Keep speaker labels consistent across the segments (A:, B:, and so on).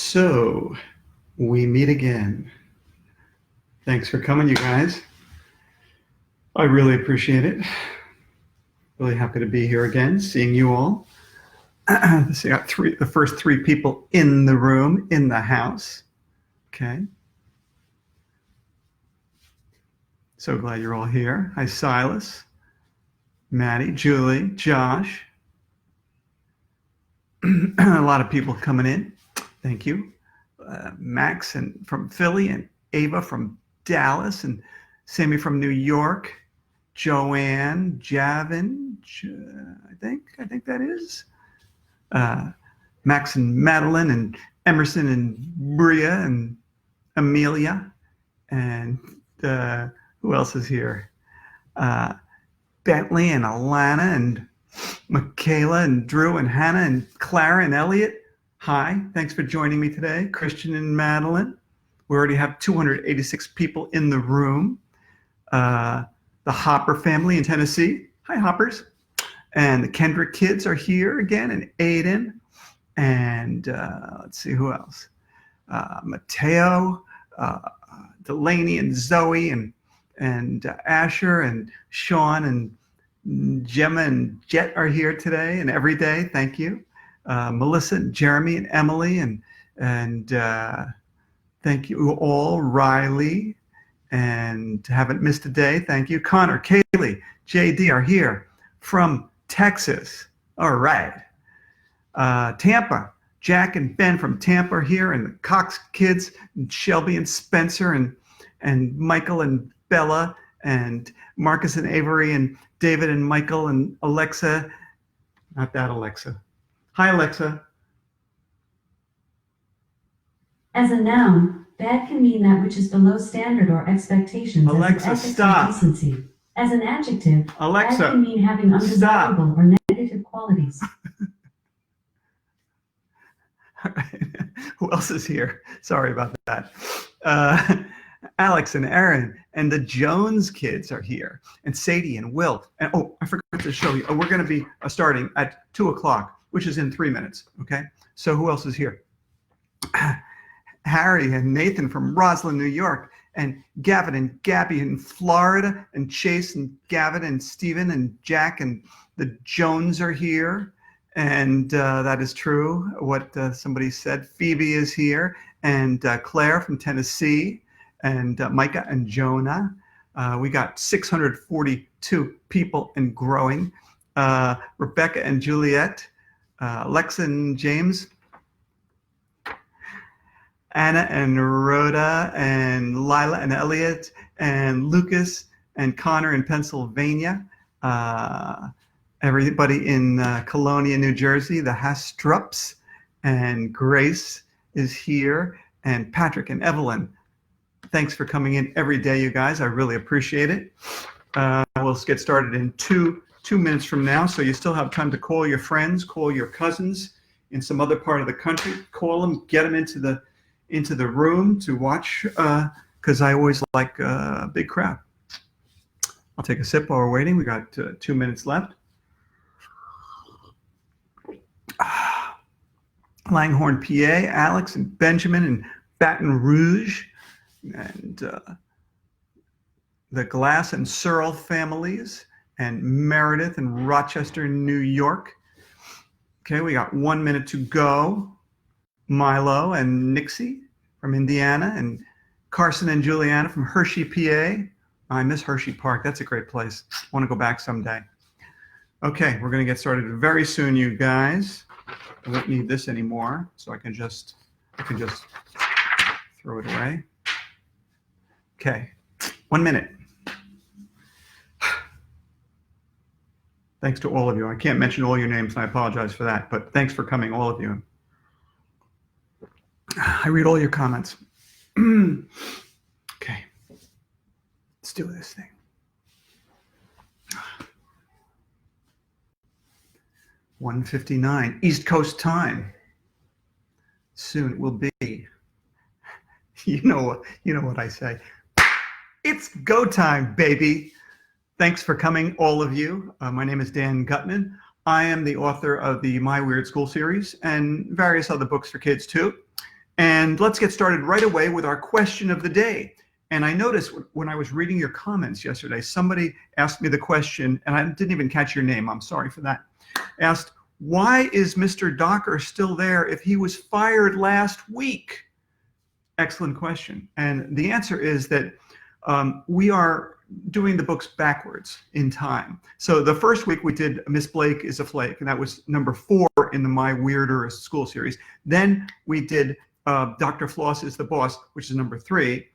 A: So we meet again. Thanks for coming, you guys. I really appreciate it. Really happy to be here again, seeing you all. So I got the first three people in the room, in the house. Okay. So glad you're all here. Hi, Silas, Maddie, Julie, Josh. A lot of people coming in. Thank you. Max and from Philly, and Ava from Dallas, and Sammy from New York, Joanne, Javin, I think that is. Max and Madeline, and Emerson and Bria and Amelia, and who else is here? Bentley and Alana and Michaela and Drew and Hannah and Clara and Elliot. Hi, thanks for joining me today. Christian and Madeline. We already have 286 people in the room. The Hopper family in Tennessee. Hi, Hoppers. And the Kendrick kids are here again, and Aiden. And let's see who else. Mateo, Delaney and Zoe and Asher and Sean and Gemma and Jet are here today and every day. Thank you. Melissa and Jeremy and Emily and thank you all. Riley, and haven't missed a day. Thank you. Connor, Kaylee, JD are here from Texas. All right. Tampa, Jack and Ben from Tampa are here, and the Cox kids, and Shelby and Spencer and Michael and Bella and Marcus and Avery and David and Michael and Alexa. Not that Alexa. Hi, Alexa.
B: As a noun, bad can mean that which is below standard or expectations.
A: Alexa, stop.
B: Decency. As an adjective,
A: Alexa,
B: bad can mean having undesirable or negative qualities.
A: All right. Who else is here? Sorry about that. Alex and Aaron and the Jones kids are here, and Sadie and Will. And oh, I forgot to show you. We're going to be starting at 2 o'clock, which is in 3 minutes. Okay. So who else is here? Harry and Nathan from Roslyn, New York, and Gavin and Gabby in Florida, and Chase and Gavin and Stephen and Jack and the Jones are here. And that is true, what somebody said. Phoebe is here, and Claire from Tennessee, and Micah and Jonah. We got 642 people and growing. Rebecca and Juliet, Alexa and James, Anna and Rhoda, and Lila and Elliot, and Lucas and Connor in Pennsylvania. Everybody in Colonia, New Jersey, the Hastrups, and Grace is here, and Patrick and Evelyn. Thanks for coming in every day, you guys. I really appreciate it. We'll get started in two minutes from now, so you still have time to call your friends, call your cousins in some other part of the country. Call them, get them into the room to watch, because I always like a big crowd. I'll take a sip while we're waiting. We got 2 minutes left. Langhorne, PA, Alex and Benjamin and Baton Rouge, and the Glass and Searle families, and Meredith and Rochester, New York. Okay, we got 1 minute to go. Milo and Nixie from Indiana, and Carson and Juliana from Hershey, PA. I miss Hershey Park. That's a great place. I want to go back someday. Okay, we're going to get started very soon, you guys. I won't need this anymore, so I can just throw it away. Okay, 1 minute. Thanks to all of you. I can't mention all your names, and I apologize for that, but thanks for coming, all of you. I read all your comments. Okay, let's do this thing. 1:59 East Coast time. Soon it will be. You know what I say. It's go time, baby. Thanks for coming, all of you. My name is Dan Gutman. I am the author of the My Weird School series and various other books for kids too. And let's get started right away with our question of the day. And I noticed when I was reading your comments yesterday, somebody asked me the question, and I didn't even catch your name, I'm sorry for that, asked, why is Mr. Docker still there if he was fired last week? Excellent question. And the answer is that we are doing the books backwards in time. So the first week we did Miss Blake is a Flake, and that was number 4 in the My Weirder School series. Then we did Dr. Floss is the Boss, which is number 3.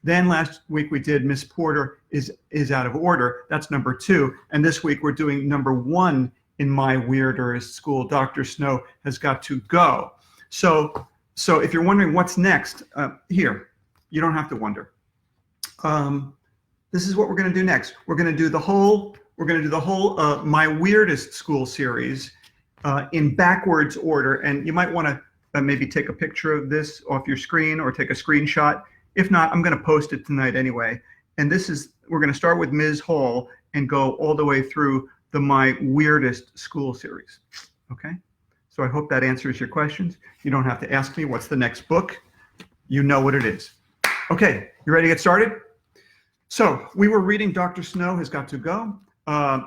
A: Then last week we did Miss Porter is Out of Order. That's number 2. And this week we're doing number 1 in My Weirder School. Dr. Snow has got to go. So if you're wondering what's next, here, you don't have to wonder. This is what we're going to do next. We're going to do the whole My Weirdest School series in backwards order. And you might want to maybe take a picture of this off your screen or take a screenshot. If not, I'm going to post it tonight anyway. And we're going to start with Ms. Hall and go all the way through the My Weirdest School series. Okay? So I hope that answers your questions. You don't have to ask me what's the next book. You know what it is. Okay, you ready to get started? So we were reading Dr. Snow Has Got to Go.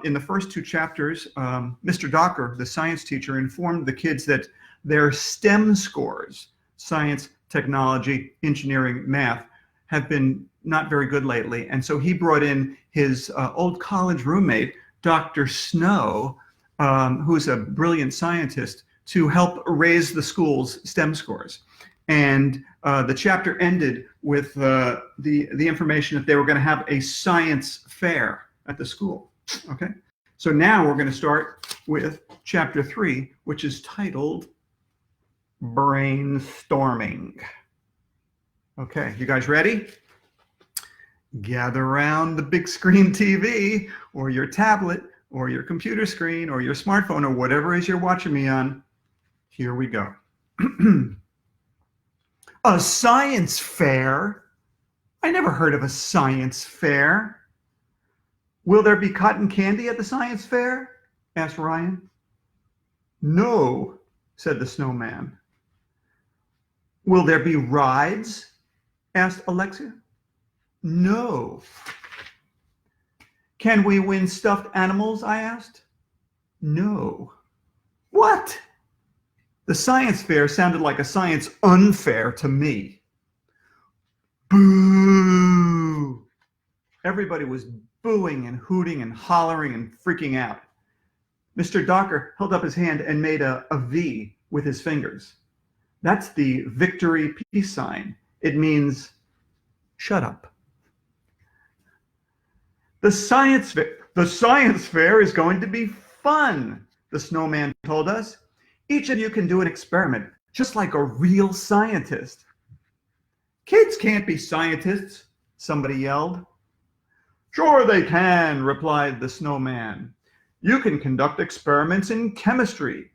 A: In the first 2 chapters, Mr. Docker, the science teacher, informed the kids that their STEM scores, science, technology, engineering, math, have been not very good lately. And so he brought in his old college roommate, Dr. Snow, who's a brilliant scientist, to help raise the school's STEM scores. And the chapter ended with the information that they were going to have a science fair at the school. Okay, so now we're going to start with chapter 3, which is titled Brainstorming. Okay, you guys ready? Gather around the big screen TV or your tablet or your computer screen or your smartphone or whatever it is you're watching me on. Here we go. A science fair? I never heard of a science fair. Will there be cotton candy at the science fair? Asked Ryan. No, said the snowman. Will there be rides? Asked Alexia. No. Can we win stuffed animals? I asked. No. What? The science fair sounded like a science unfair to me. Boo! Everybody was booing and hooting and hollering and freaking out. Mr. Docker held up his hand and made a V with his fingers. That's the victory peace sign. It means, shut up. The science fair is going to be fun, the snowman told us. Each of you can do an experiment, just like a real scientist. Kids can't be scientists, somebody yelled. Sure they can, replied the snowman. You can conduct experiments in chemistry,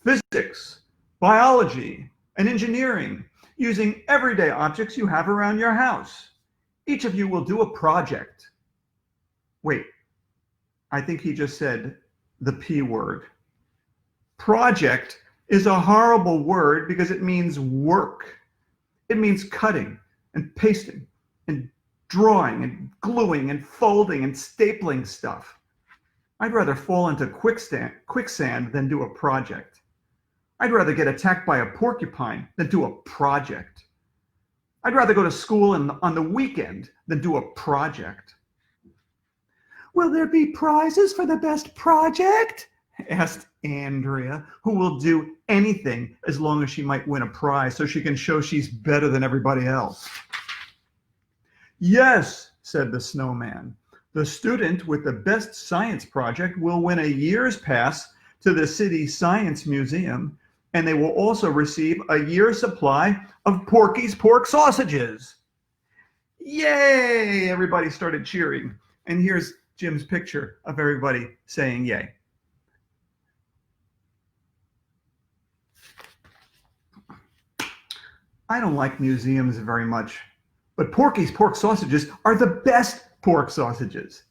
A: physics, biology, and engineering, using everyday objects you have around your house. Each of you will do a project. Wait, I think he just said the P word. Project is a horrible word because it means work. It means cutting and pasting and drawing and gluing and folding and stapling stuff. I'd rather fall into quicksand than do a project. I'd rather get attacked by a porcupine than do a project. I'd rather go to school on the weekend than do a project. Will there be prizes for the best project? Asked Andrea, who will do anything as long as she might win a prize so she can show she's better than everybody else. Yes, said the snowman. The student with the best science project will win a year's pass to the city science museum, and they will also receive a year's supply of Porky's pork sausages. Yay! Everybody started cheering. And here's Jim's picture of everybody saying yay. I don't like museums very much, but Porky's pork sausages are the best pork sausages.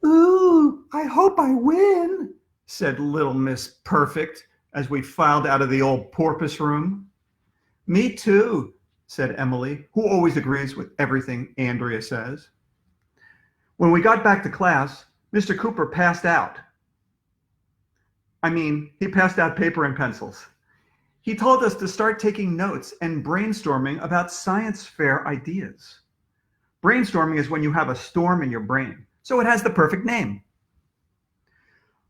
A: Ooh, I hope I win, said Little Miss Perfect as we filed out of the old porpoise room. Me too, said Emily, who always agrees with everything Andrea says. When we got back to class, Mr. Cooper passed out. He passed out paper and pencils. He told us to start taking notes and brainstorming about science fair ideas. Brainstorming is when you have a storm in your brain, so it has the perfect name.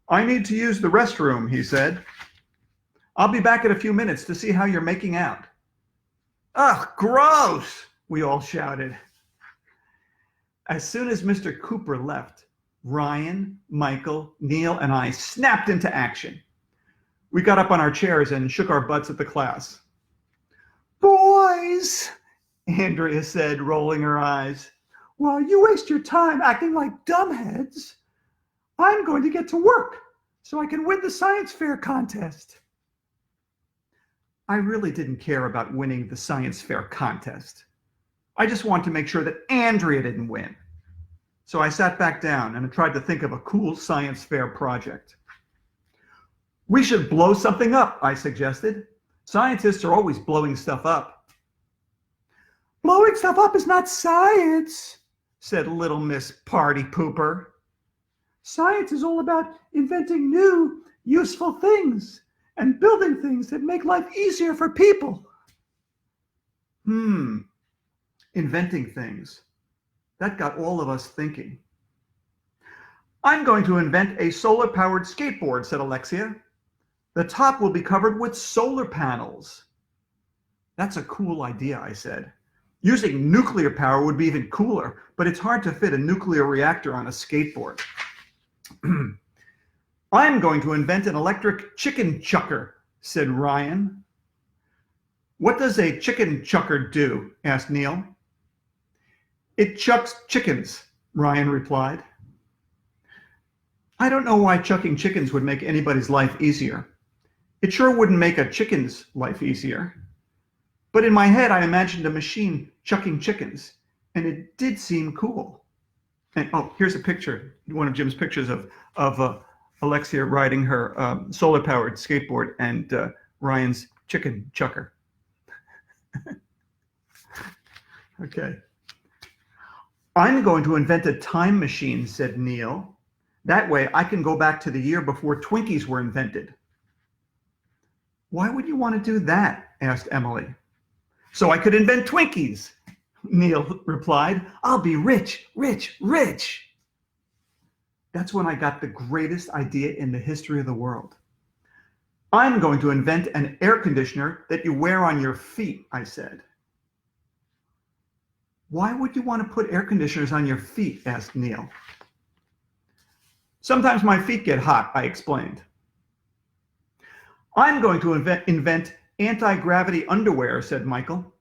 A: I need to use the restroom, he said. I'll be back in a few minutes to see how you're making out. Ugh, gross, we all shouted. As soon as Mr. Cooper left, Ryan, Michael, Neil, and I snapped into action. We got up on our chairs and shook our butts at the class. Boys, Andrea said, rolling her eyes, while you waste your time acting like dumbheads, I'm going to get to work so I can win the science fair contest. I really didn't care about winning the science fair contest. I just wanted to make sure that Andrea didn't win. So I sat back down and tried to think of a cool science fair project. We should blow something up, I suggested. Scientists are always blowing stuff up. Blowing stuff up is not science, said Little Miss Party Pooper. Science is all about inventing new, useful things and building things that make life easier for people. Inventing things. That got all of us thinking. I'm going to invent a solar-powered skateboard, said Alexia. The top will be covered with solar panels. That's a cool idea, I said. Using nuclear power would be even cooler, but it's hard to fit a nuclear reactor on a skateboard. I'm going to invent an electric chicken chucker, said Ryan. What does a chicken chucker do? Asked Neil. It chucks chickens, Ryan replied. I don't know why chucking chickens would make anybody's life easier. It sure wouldn't make a chicken's life easier. But in my head, I imagined a machine chucking chickens, and it did seem cool. And here's a picture, one of Jim's pictures of Alexia riding her solar-powered skateboard and Ryan's chicken chucker. Okay. I'm going to invent a time machine, said Neil. That way I can go back to the year before Twinkies were invented. Why would you want to do that? Asked Emily. So I could invent Twinkies, Neil replied. I'll be rich, rich, rich. That's when I got the greatest idea in the history of the world. I'm going to invent an air conditioner that you wear on your feet, I said. Why would you want to put air conditioners on your feet? Asked Neil. Sometimes my feet get hot, I explained. I'm going to invent anti-gravity underwear, said Michael.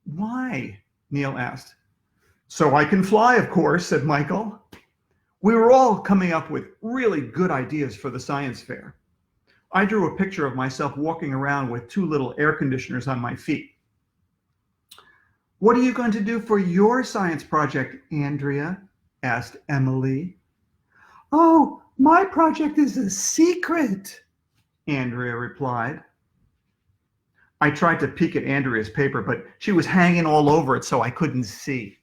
A: Why? Neil asked. So I can fly, of course, said Michael. We were all coming up with really good ideas for the science fair. I drew a picture of myself walking around with 2 little air conditioners on my feet. What are you going to do for your science project, Andrea? Asked Emily. Oh, my project is a secret, Andrea replied. I tried to peek at Andrea's paper, but she was hanging all over it, so I couldn't see.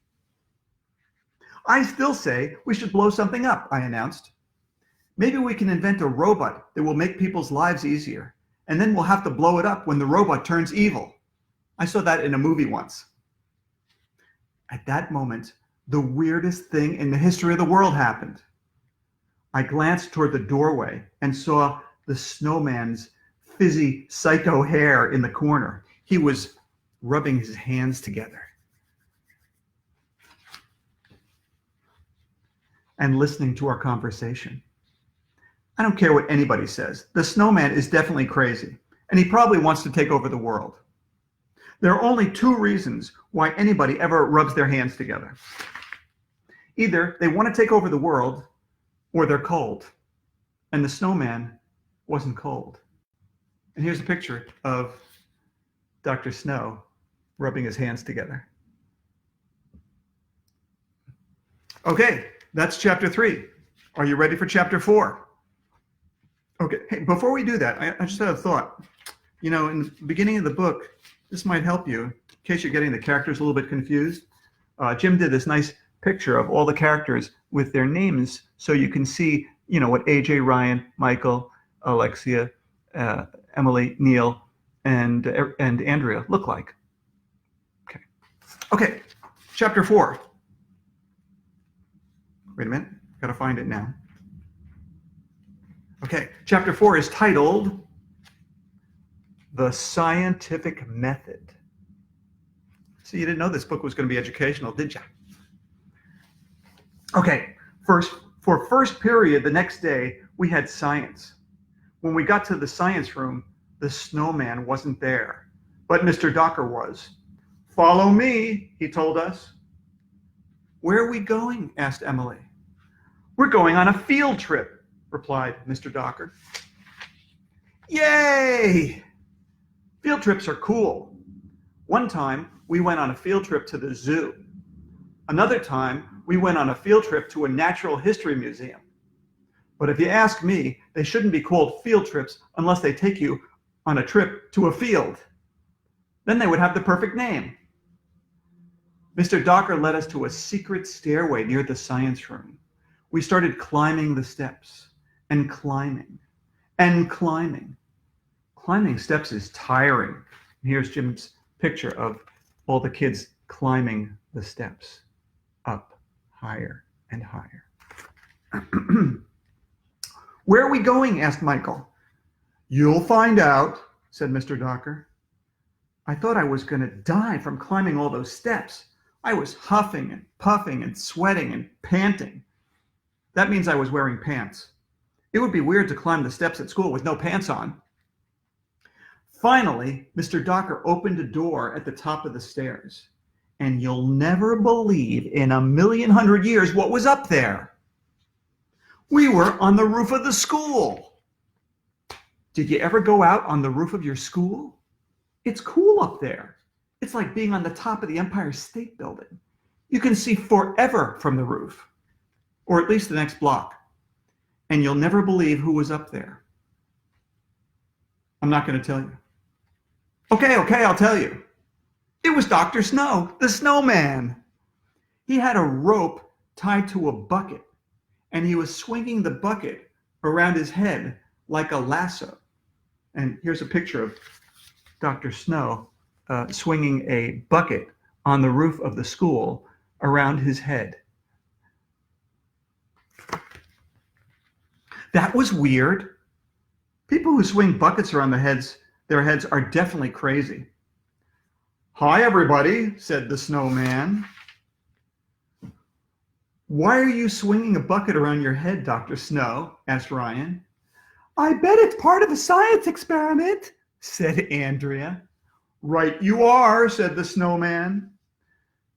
A: I still say we should blow something up, I announced. Maybe we can invent a robot that will make people's lives easier, and then we'll have to blow it up when the robot turns evil. I saw that in a movie once. At that moment, the weirdest thing in the history of the world happened. I glanced toward the doorway and saw the snowman's fizzy psycho hair in the corner. He was rubbing his hands together and listening to our conversation. I don't care what anybody says. The snowman is definitely crazy, and he probably wants to take over the world. There are only 2 reasons why anybody ever rubs their hands together. Either they want to take over the world, or they're cold. And the snowman wasn't cold. And here's a picture of Dr. Snow rubbing his hands together. Okay, that's chapter 3. Are you ready for chapter 4? Okay, hey, before we do that, I just had a thought. You know, in the beginning of the book, this might help you. case you're getting the characters a little bit confused, Jim did this nice picture of all the characters with their names so you can see, what AJ, Ryan, Michael, Alexia, Emily, Neil, and Andrea look like. Okay, chapter 4. Wait a minute, gotta find it now. Okay, chapter 4 is titled The Scientific Method. So you didn't know this book was going to be educational, did you? Okay, for first period the next day, we had science. When we got to the science room, the snowman wasn't there, but Mr. Docker was. "Follow me," he told us. "Where are we going?" asked Emily. "We're going on a field trip," replied Mr. Docker. Yay! Field trips are cool. One time, we went on a field trip to the zoo. Another time, we went on a field trip to a natural history museum. But if you ask me, they shouldn't be called field trips unless they take you on a trip to a field. Then they would have the perfect name. Mr. Docker led us to a secret stairway near the science room. We started climbing the steps and climbing and climbing. Climbing steps is tiring. Here's Jim's picture of all the kids climbing the steps up higher and higher. "Where are we going?" asked Michael. "You'll find out," said Mr. Docker. I thought I was going to die from climbing all those steps. I was huffing and puffing and sweating and panting. That means I was wearing pants. It would be weird to climb the steps at school with no pants on. Finally, Mr. Docker opened a door at the top of the stairs, and you'll never believe in 1,100,000 years what was up there. We were on the roof of the school. Did you ever go out on the roof of your school? It's cool up there. It's like being on the top of the Empire State Building. You can see forever from the roof, or at least the next block, and you'll never believe who was up there. I'm not going to tell you. Okay, I'll tell you. It was Dr. Snow, the snowman. He had a rope tied to a bucket, and he was swinging the bucket around his head like a lasso. And here's a picture of Dr. Snow swinging a bucket on the roof of the school around his head. That was weird. People who swing buckets around their heads are definitely crazy. "Hi, everybody," said the snowman. "Why are you swinging a bucket around your head, Dr. Snow?" asked Ryan. "I bet it's part of a science experiment," said Andrea. "Right you are," said the snowman.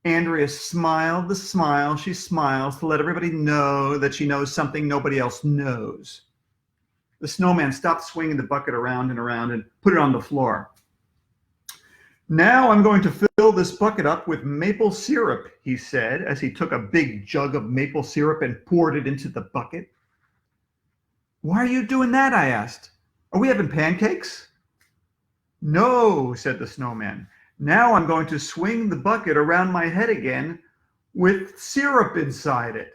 A: Andrea smiled the smile she smiles to let everybody know that she knows something nobody else knows. The snowman stopped swinging the bucket around and around and put it on the floor. "Now I'm going to fill this bucket up with maple syrup," he said as he took a big jug of maple syrup and poured it into the bucket. "Why are you doing that?" I asked. "Are we having pancakes?" "No," said the snowman. "Now I'm going to swing the bucket around my head again with syrup inside it."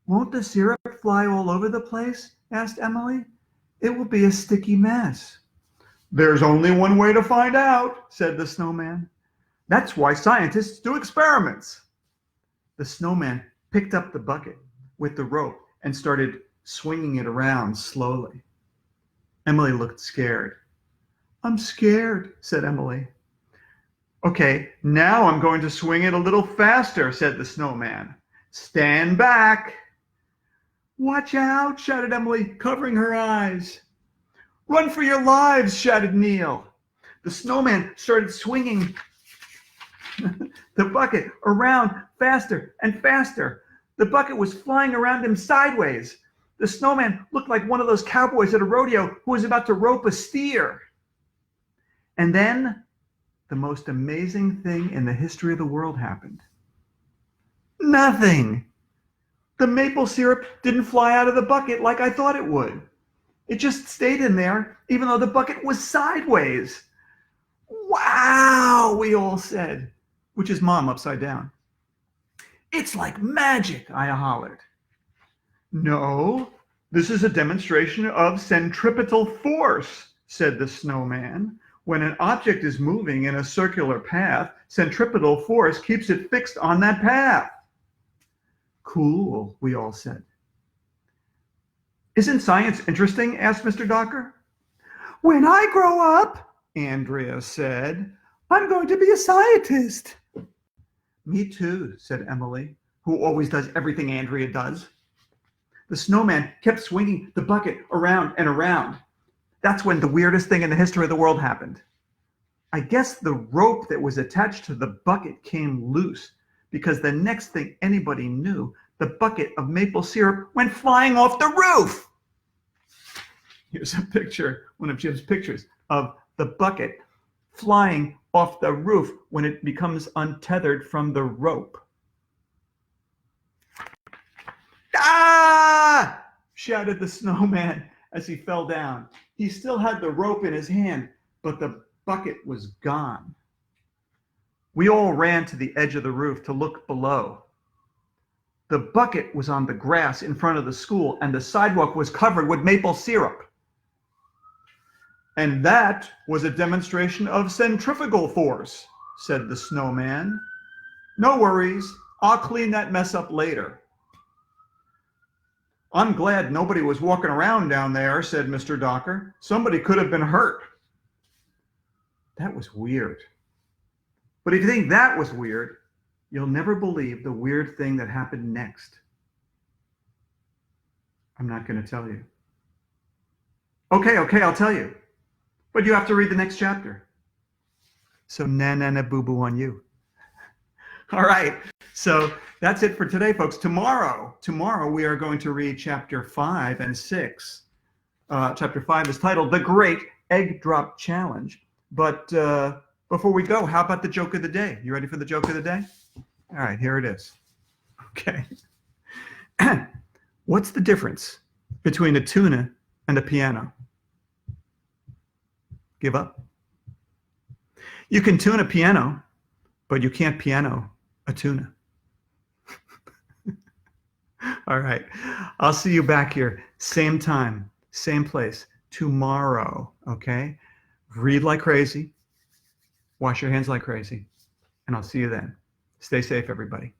A: "Won't the syrup fly all over the place?" asked Emily. "It will be a sticky mess." "There's only one way to find out," said the snowman. "That's why scientists do experiments." The snowman picked up the bucket with the rope and started swinging it around slowly. Emily looked scared. "I'm scared," said Emily. "Okay, now I'm going to swing it a little faster," said the snowman. "Stand back." "Watch out," shouted Emily, covering her eyes. "Run for your lives," shouted Neil. The snowman started swinging the bucket around faster and faster. The bucket was flying around him sideways. The snowman looked like one of those cowboys at a rodeo who was about to rope a steer. And then the most amazing thing in the history of the world happened. Nothing. The maple syrup didn't fly out of the bucket like I thought it would. It just stayed in there, even though the bucket was sideways. Wow, we all said, which is Mom upside down. It's like magic, I hollered. No, this is a demonstration of centripetal force, said the snowman. When an object is moving in a circular path, centripetal force keeps it fixed on that path. Cool, we all said. Isn't science interesting? Asked Mr. Docker. When I grow up, Andrea said, I'm going to be a scientist. Me too, said Emily, who always does everything Andrea does. The snowman kept swinging the bucket around and around. That's when the weirdest thing in the history of the world happened. I guess the rope that was attached to the bucket came loose, because the next thing anybody knew, the bucket of maple syrup went flying off the roof. Here's a picture, one of Jim's pictures, of the bucket flying off the roof when it becomes untethered from the rope. Ah! Shouted the snowman as he fell down. He still had the rope in his hand, but the bucket was gone. We all ran to the edge of the roof to look below. The bucket was on the grass in front of the school, and the sidewalk was covered with maple syrup. And that was a demonstration of centrifugal force, said the snowman. No worries, I'll clean that mess up later. I'm glad nobody was walking around down there, said Mr. Docker. Somebody could have been hurt. That was weird. But if you think that was weird, you'll never believe the weird thing that happened next. I'm not going to tell you. Okay, I'll tell you. But you have to read the next chapter. So na boo boo on you. All right. So that's it for today, folks. Tomorrow we are going to read chapter 5 and 6. Chapter 5 is titled The Great Egg Drop Challenge. But before we go, how about the joke of the day? You ready for the joke of the day? All right, here it is. Okay. What's the difference between a tuna and a piano? Give up? You can tune a piano, but you can't piano a tuna. All right. I'll see you back here, same time, same place, tomorrow, okay? Read like crazy, wash your hands like crazy, and I'll see you then. Stay safe, everybody.